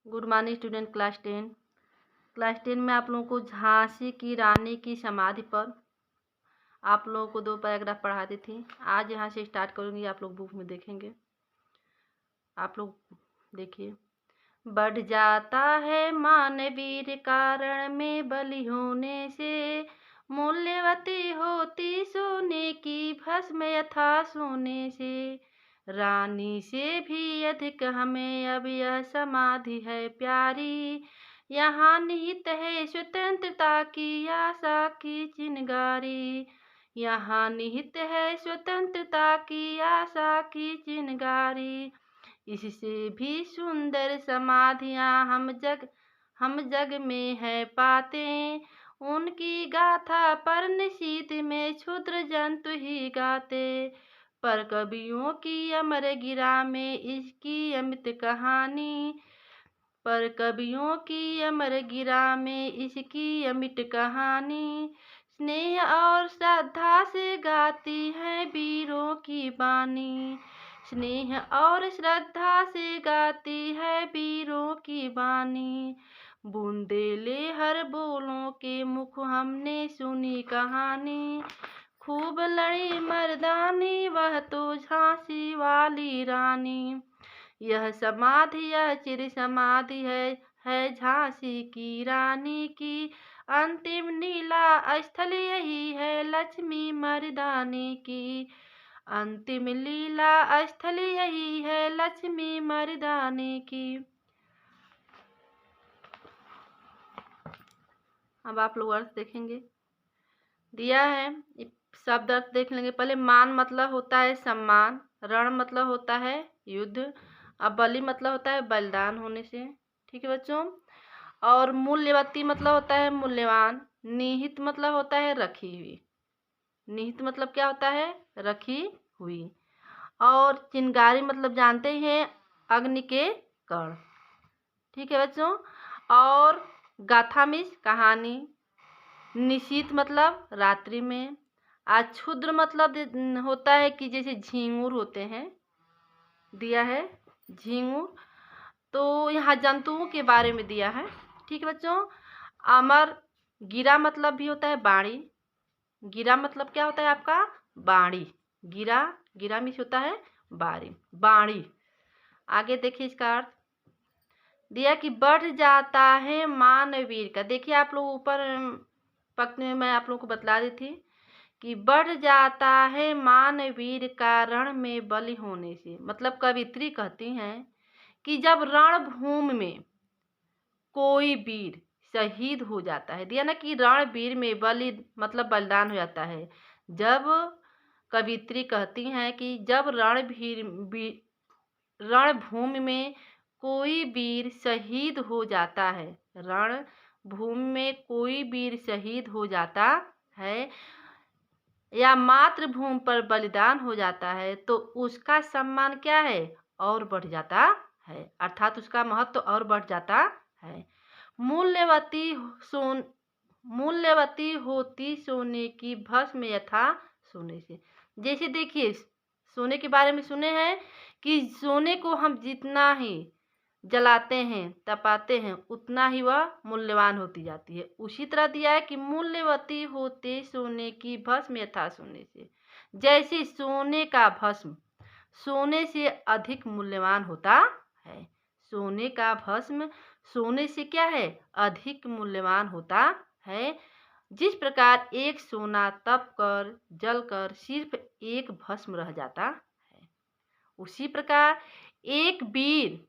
Good morning student class 10 में आप लोगों को झांसी की रानी की समाधि पर आप लोगों को 2 पैराग्राफ पढ़ाती थी। आज यहाँ से स्टार्ट करूँगी, आप लोग बुक में देखेंगे। आप लोग देखिए। बढ़ जाता है मानवीर कारण में बलि होने से, मूल्यवती होती सोने की भस्म यथा सोने से। रानी से भी अधिक हमें अब यह समाधि है प्यारी, यहाँ निहित है स्वतंत्रता की आशा की चिनगारी। यहाँ निहित है स्वतंत्रता की आशा की चिनगारी। इससे भी सुंदर समाधियाँ हम जग में है पाते, उनकी गाथा पर निशीथ में क्षुद्र जंतु ही गाते। पर कवियों की अमर गिरा में इसकी अमित कहानी, पर कवियों की अमर गिरा में इसकी अमिट कहानी। स्नेह और श्रद्धा से गाती है वीरों की बानी, स्नेह और श्रद्धा से गाती है वीरों की बानी। बूंदेले हर बोलों के मुख हमने सुनी कहानी, खूब लड़ी मर्दानी वह तो झांसी वाली रानी। यह समाधि यह चिर समाधि है झांसी की रानी की, अंतिम लीला स्थल यही है लक्ष्मी मर्दानी की। अंतिम लीला स्थल यही है लक्ष्मी मर्दानी की। अब आप लोग अर्थ देखेंगे, दिया है शब्द अर्थ देख लेंगे। पहले मान मतलब होता है सम्मान, रण मतलब होता है युद्ध, अब बलि मतलब होता है बलिदान होने से। ठीक है बच्चों। और मूल्यवती मतलब होता है मूल्यवान, निहित मतलब होता है रखी हुई। निहित मतलब क्या होता है? रखी हुई। और चिनगारी मतलब जानते हैं अग्नि के कण। ठीक है बच्चों। और गाथा मीन्स कहानी, निशीथ मतलब रात्रि में, आज क्षुद्र मतलब होता है कि जैसे झींगुर होते हैं, दिया है झींगुर। तो यहाँ जंतुओं के बारे में दिया है। ठीक है बच्चों। अमर गिरा मतलब भी होता है बाणी, गिरा मतलब क्या होता है आपका? बाणी। गिरा मीन्स होता है बाणी। आगे देखिए इसका अर्थ दिया कि बढ़ जाता है मानवीर का। देखिए आप लोग ऊपर पक्ष में मैं आप लोगों को बतला दी थी कि बढ़ जाता है मानवीर का रण में बलि होने से। मतलब कवित्री कहती हैं कि जब रणभूमि में कोई वीर शहीद हो जाता है, दिया ना कि रणवीर में बलि मतलब बलिदान हो जाता है। जब कवित्री कहती हैं कि जब रणभूमि में कोई वीर शहीद हो जाता है, रणभूमि में कोई वीर शहीद हो जाता है या मातृभूमि पर बलिदान हो जाता है, तो उसका सम्मान क्या है? और बढ़ जाता है, अर्थात उसका महत्व और बढ़ जाता है। मूल्यवती होती सोने की भस्म यथा सोने से। जैसे देखिए सोने के बारे में सुने हैं कि सोने को हम जितना ही जलाते हैं तपाते हैं उतना ही वह मूल्यवान होती जाती है। उसी तरह दिया है कि मूल्यवती होते सोने की भस्म यथा सोने से। जैसे सोने का भस्म सोने से अधिक मूल्यवान होता है, सोने का भस्म सोने से क्या है? अधिक मूल्यवान होता है। जिस प्रकार एक सोना तप कर जल कर सिर्फ एक भस्म रह जाता है, उसी प्रकार एक वीर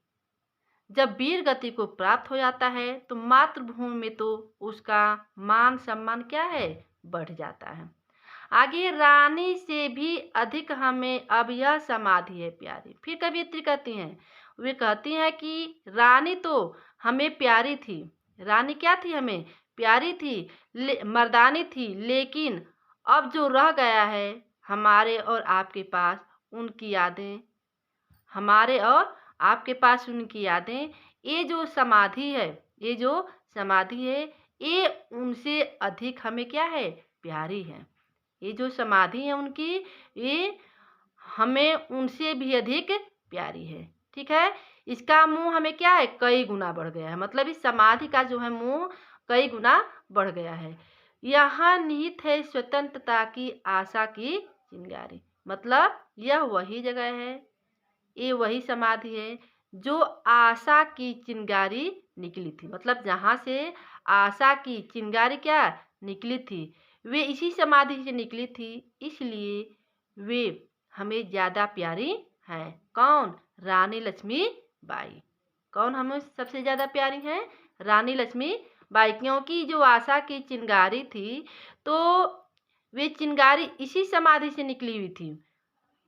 जब वीर गति को प्राप्त हो जाता है तो मातृभूमि में तो उसका मान सम्मान क्या है? बढ़ जाता है। आगे रानी से भी अधिक हमें अब यह समाधि है प्यारी। फिर कवियत्री कहती हैं, वे कहती हैं कि रानी तो हमें प्यारी थी, रानी क्या थी? हमें प्यारी थी, मर्दानी थी, लेकिन अब जो रह गया है हमारे और आपके पास उनकी यादें, हमारे और आपके पास उनकी यादें। ये जो समाधि है ये उनसे अधिक हमें क्या है? प्यारी है। ये जो समाधि है उनकी, ये हमें उनसे भी अधिक प्यारी है। ठीक है। इसका मुंह हमें क्या है, कई गुना बढ़ गया है। मतलब इस समाधि का जो है मुंह कई गुना बढ़ गया है। यहाँ निहित है स्वतंत्रता की आशा की चिंगारी। मतलब यह वही जगह है, ये वही समाधि है जो आशा की चिंगारी निकली थी। मतलब जहाँ से आशा की चिंगारी क्या निकली थी, वे इसी समाधि से निकली थी, इसलिए वे हमें ज़्यादा प्यारी हैं। कौन? रानी लक्ष्मीबाई। कौन हमें सबसे ज़्यादा प्यारी हैं? रानी लक्ष्मीबाई। क्योंकि जो आशा की चिंगारी थी, तो वे चिंगारी इसी समाधि से निकली हुई थी।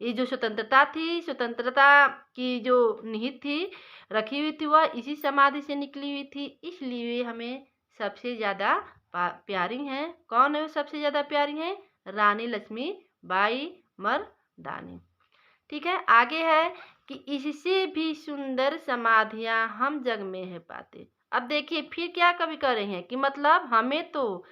ये जो स्वतंत्रता थी, स्वतंत्रता की जो निहित थी, रखी हुई थी, वह इसी समाधि से निकली हुई थी, इसलिए हमें सबसे ज़्यादा प्यारी हैं। कौन है वो सबसे ज़्यादा प्यारी हैं? रानी लक्ष्मीबाई मर्दानी। ठीक है, आगे है कि इससे भी सुंदर समाधियां हम जग में है पाते। अब देखिए फिर क्या कवि कह रहे हैं कि मतलब हमें तो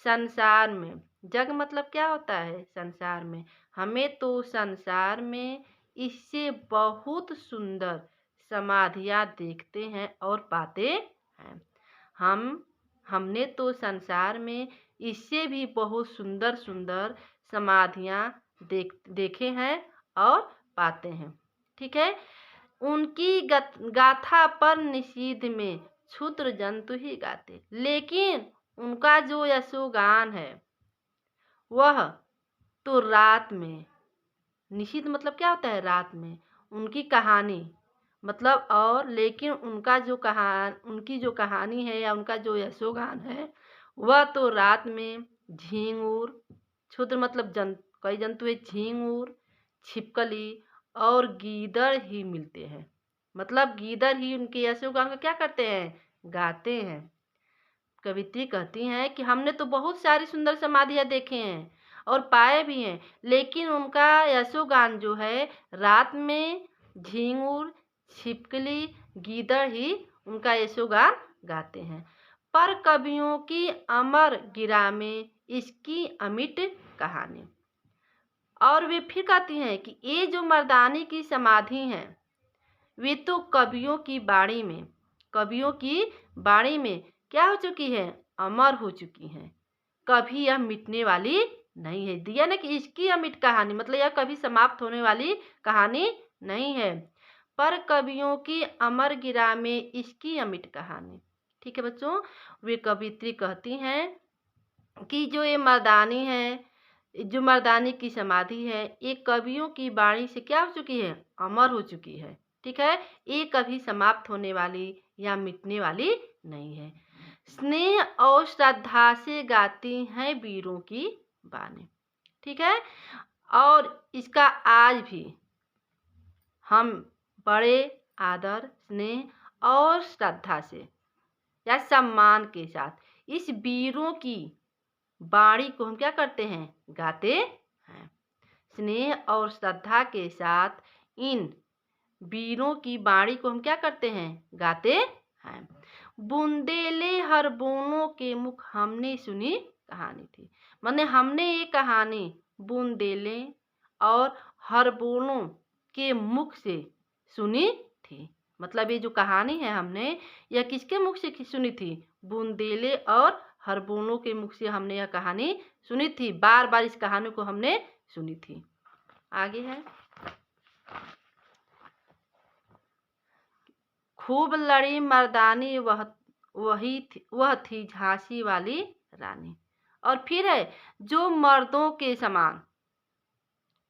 संसार में, जग मतलब क्या होता है? संसार में। हमें तो संसार में इससे बहुत सुंदर समाधियां देखते हैं और पाते हैं। हमने तो संसार में इससे भी बहुत सुंदर सुंदर समाधियां देखे हैं और पाते हैं। ठीक है, उनकी गाथा पर निषीध में क्षुद्र जंतु ही गाते, लेकिन उनका जो यशोगान है वह तो रात में, निषिद्ध मतलब क्या होता है? रात में। उनकी कहानी मतलब, और लेकिन उनकी जो कहानी है या उनका जो यशोगान है वह तो रात में झींगुर, क्षुद्र मतलब कई जंतु है, झींगुर, छिपकली और गीदड़ ही मिलते हैं। मतलब गीदड़ ही उनके यशोगान को क्या करते हैं? गाते हैं। कवित्री कहती हैं कि हमने तो बहुत सारी सुंदर समाधियां देखे हैं और पाए भी हैं, लेकिन उनका यशोगान जो है रात में झींगुर, छिपकली, गीदड़ ही उनका यशोगान गाते हैं। पर कवियों की अमर गिरा में इसकी अमिट कहानी। और वे फिर कहती हैं कि ये जो मर्दानी की समाधि हैं, वे तो कवियों की बाणी में क्या हो चुकी है? अमर हो चुकी हैं। कभी यह मिटने वाली नहीं है। दिया ना कि इसकी अमिट कहानी, मतलब यह कभी समाप्त होने वाली कहानी नहीं है। पर कवियों की अमर गिरा में इसकी अमिट कहानी। ठीक है बच्चों, वे कवित्री कहती हैं कि जो ये मर्दानी है, जो मर्दानी की समाधि है, ये कवियों की वाणी से क्या हो चुकी है? अमर हो चुकी है। ठीक है, ये कभी समाप्त होने वाली या मिटने वाली नहीं है। स्नेह और श्रद्धा से गाती हैं वीरों की बानी। ठीक है, और इसका आज भी हम बड़े आदर, स्नेह और श्रद्धा से या सम्मान के साथ इस वीरों की बाणी को हम क्या करते हैं? गाते हैं। स्नेह और श्रद्धा के साथ इन वीरों की बाणी को हम क्या करते हैं? गाते हैं। बुंदेले हर बोनों के मुख हमने सुनी कहानी थी। माने हमने ये कहानी बुंदेले और हरबोनों के मुख से सुनी थी। मतलब ये जो कहानी है हमने, यह किसके मुख से सुनी थी? बुंदेले और हरबोनों के मुख से हमने यह कहानी सुनी थी। बार बार इस कहानी को हमने सुनी थी। आगे है, खूब लड़ी मर्दानी वह थी झांसी वाली रानी। और फिर है जो मर्दों के समान,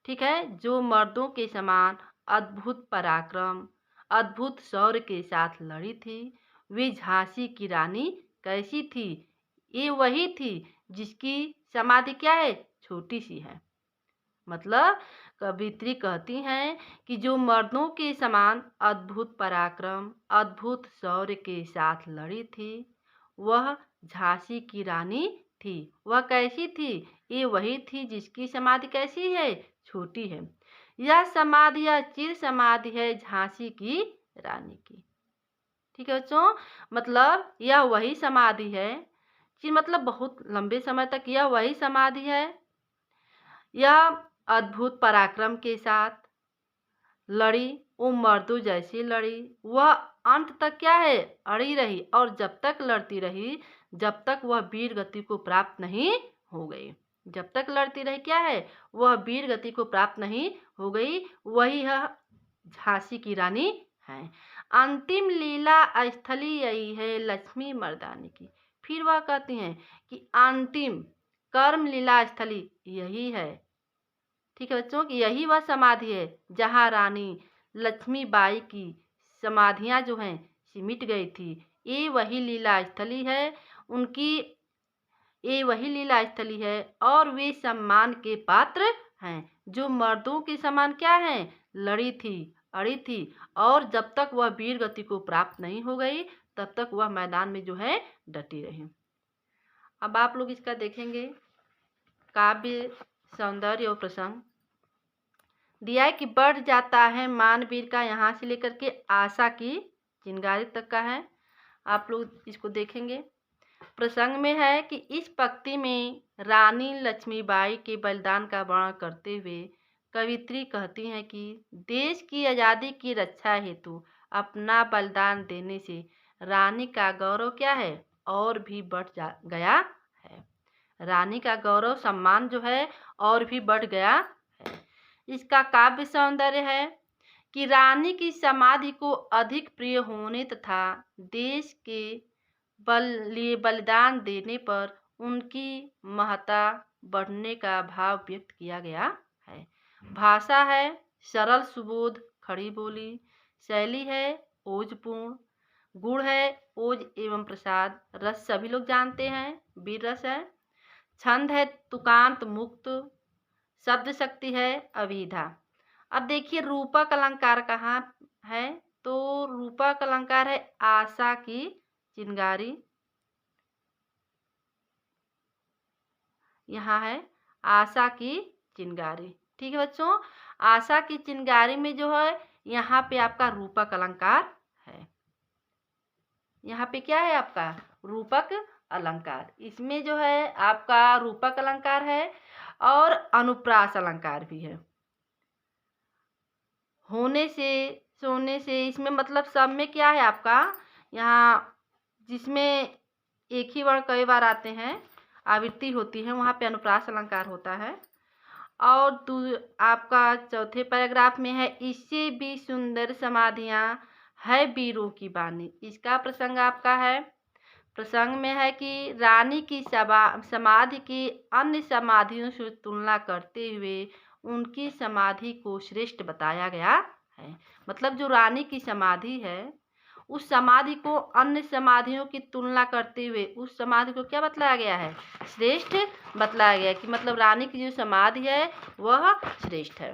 ठीक है, जो मर्दों के समान अद्भुत पराक्रम, अद्भुत शौर्य के साथ लड़ी थी, वे झांसी की रानी कैसी थी? ये वही थी जिसकी समाधि क्या है? छोटी सी है। मतलब कवित्री कहती हैं कि जो मर्दों के समान अद्भुत पराक्रम, अद्भुत शौर्य के साथ लड़ी थी, वह झांसी की रानी थी। वह कैसी थी? ये वही थी जिसकी समाधि कैसी है? छोटी है। यह समाधि, यह चिर समाधि है झांसी की रानी की। ठीक है बच्चों, मतलब यह वही समाधि है, चिर मतलब बहुत लंबे समय तक यह वही समाधि है। यह अद्भुत पराक्रम के साथ लड़ी, वो मर्दों जैसी लड़ी, वह अंत तक क्या है, अड़ी रही, और जब तक लड़ती रही, जब तक वह वीर गति को प्राप्त नहीं हो गई। जब तक लड़ती रही क्या है, वह वीर गति को प्राप्त नहीं हो गई। वही है झांसी की रानी है। अंतिम लीला स्थली यही है लक्ष्मी मर्दानी की। फिर वह कहती हैं कि अंतिम कर्म लीला स्थली यही है। ठीक है बच्चों, कि यही वह समाधि है जहाँ रानी लक्ष्मीबाई की समाधियाँ जो हैं सिमट गई थी। ये वही लीला स्थली है उनकी, ये वही लीला स्थली है, और वे सम्मान के पात्र हैं जो मर्दों के समान क्या हैं, लड़ी थी, अड़ी थी, और जब तक वह वीर गति को प्राप्त नहीं हो गई तब तक वह मैदान में जो है डटी रही। अब आप लोग इसका देखेंगे काव्य सौंदर्य और प्रसंग दिया है कि बढ़ जाता है मानवीर का, यहाँ से लेकर के आशा की चिंगारी तक का है। आप लोग इसको देखेंगे। प्रसंग में है कि इस पंक्ति में रानी लक्ष्मीबाई के बलिदान का वर्णन करते हुए कवित्री कहती हैं कि देश की आज़ादी की रक्षा हेतु अपना बलिदान देने से रानी का गौरव क्या है, और भी बढ़ गया है। रानी का गौरव सम्मान जो है और भी बढ़ गया है। इसका काव्य सौंदर्य है कि रानी की समाधि को अधिक प्रिय होने तथा देश के बलिदान देने पर उनकी महत्ता बढ़ने का भाव व्यक्त किया गया है। भाषा है सरल सुबोध खड़ी बोली, शैली है ओजपूर्ण, गुण है ओज एवं प्रसाद, रस सभी लोग जानते हैं वीर रस है, छंद है तुकांत मुक्त, शब्द शक्ति है अभिधा। अब देखिए रूपक अलंकार कहाँ है, तो रूपक अलंकार है आशा की चिंगारी, यहाँ है आशा की चिंगारी। ठीक है बच्चों, आशा की चिंगारी में जो है यहाँ पे आपका रूपक अलंकार है। यहाँ पे क्या है आपका रूपक अलंकार, इसमें जो है आपका रूपक अलंकार है और अनुप्रास अलंकार भी है। होने से सोने से, इसमें मतलब सब में क्या है आपका, यहाँ जिसमें एक ही वर्ण कई बार आते हैं आवृत्ति होती है वहाँ पे अनुप्रास अलंकार होता है। और आपका चौथे पैराग्राफ में है इससे भी सुंदर समाधियाँ है वीरों की बानी। इसका प्रसंग आपका है, प्रसंग में है कि रानी की समाधि की अन्य समाधियों से तुलना करते हुए उनकी समाधि को श्रेष्ठ बताया गया है। मतलब जो रानी की समाधि है उस समाधि को अन्य समाधियों की तुलना करते हुए उस समाधि को क्या बतलाया गया है, श्रेष्ठ बतलाया गया, कि मतलब रानी की जो समाधि है वह श्रेष्ठ है।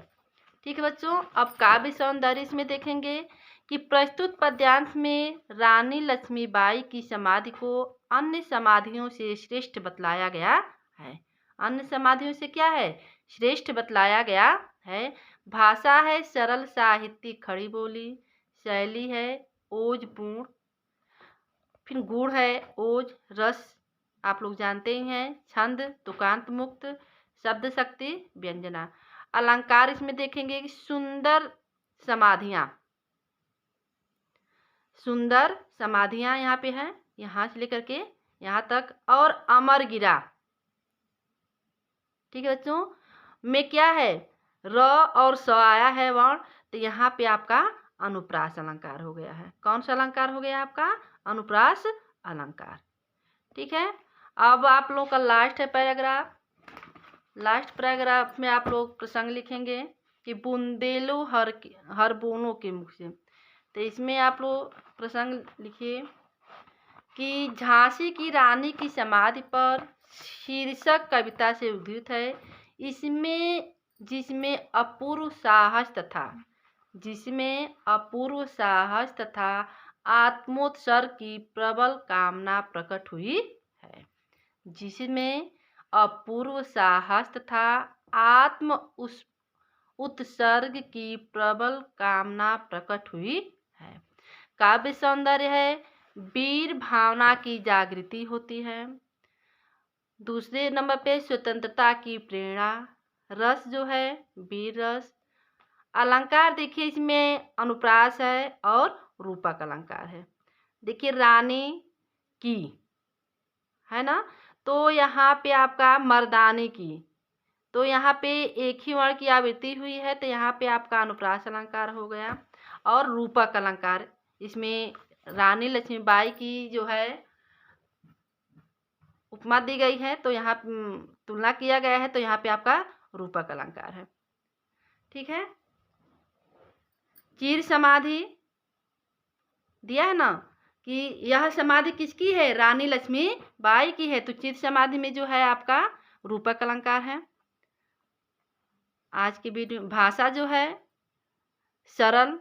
ठीक है बच्चों, अब काव्य सौंदर्य इसमें देखेंगे कि प्रस्तुत पद्यांश में रानी लक्ष्मीबाई की समाधि को अन्य समाधियों से श्रेष्ठ बतलाया गया है। अन्य समाधियों से क्या है, श्रेष्ठ बतलाया गया है। भाषा है सरल साहित्यिक खड़ी बोली, शैली है ओजपूर्ण, फिर गुण है ओज, रस आप लोग जानते ही हैं, छंद तुकांत मुक्त, शब्द शक्ति व्यंजना। अलंकार इसमें देखेंगे कि सुंदर समाधियाँ, सुंदर समाधियाँ यहाँ पे है, यहाँ से लेकर के यहाँ तक, और अमर गिरा। ठीक है बच्चों, में क्या है र और स आया है वर्ण, तो यहाँ पे आपका अनुप्रास अलंकार हो गया है। कौन सा अलंकार हो गया आपका, अनुप्रास अलंकार। ठीक है, अब आप लोग का लास्ट है पैराग्राफ। लास्ट पैराग्राफ में आप लोग प्रसंग लिखेंगे कि बुंदेलो हर बोनों के मुख से। तो इसमें आप लोग प्रसंग लिखिए कि झांसी की रानी की समाधि पर शीर्षक कविता से उद्धृत है। इसमें जिसमें अपूर्व साहस तथा आत्मोत्सर्ग की प्रबल कामना प्रकट हुई है। जिसमें अपूर्व साहस तथा आत्म उत्सर्ग की प्रबल कामना प्रकट हुई है। काव्य सौंदर्य है वीर भावना की जागृति होती है। दूसरे नंबर पे स्वतंत्रता की प्रेरणा, रस जो है वीर रस, अलंकार देखिए इसमें अनुप्रास है और रूपक अलंकार है। देखिए रानी की है ना, तो यहाँ पे आपका मर्दानी की, तो यहाँ पे एक ही वर्ण की आवृत्ति हुई है, तो यहाँ पे आपका अनुप्रास अलंकार हो गया। और रूपक अलंकार, इसमें रानी लक्ष्मीबाई की जो है उपमा दी गई है, तो यहाँ तुलना किया गया है, तो यहाँ पे आपका रूपक अलंकार है। ठीक है। चीर समाधि दिया है ना कि यह समाधि किसकी है, रानी लक्ष्मीबाई की है, तो चीर समाधि में जो है आपका रूपक अलंकार है। आज की वीडियो भाषा जो है सरल,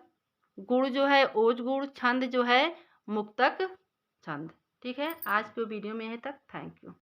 गुण जो है ओज गुण, छंद जो है मुक्तक छंद। ठीक है, आज के वीडियो में है तक। Thank you.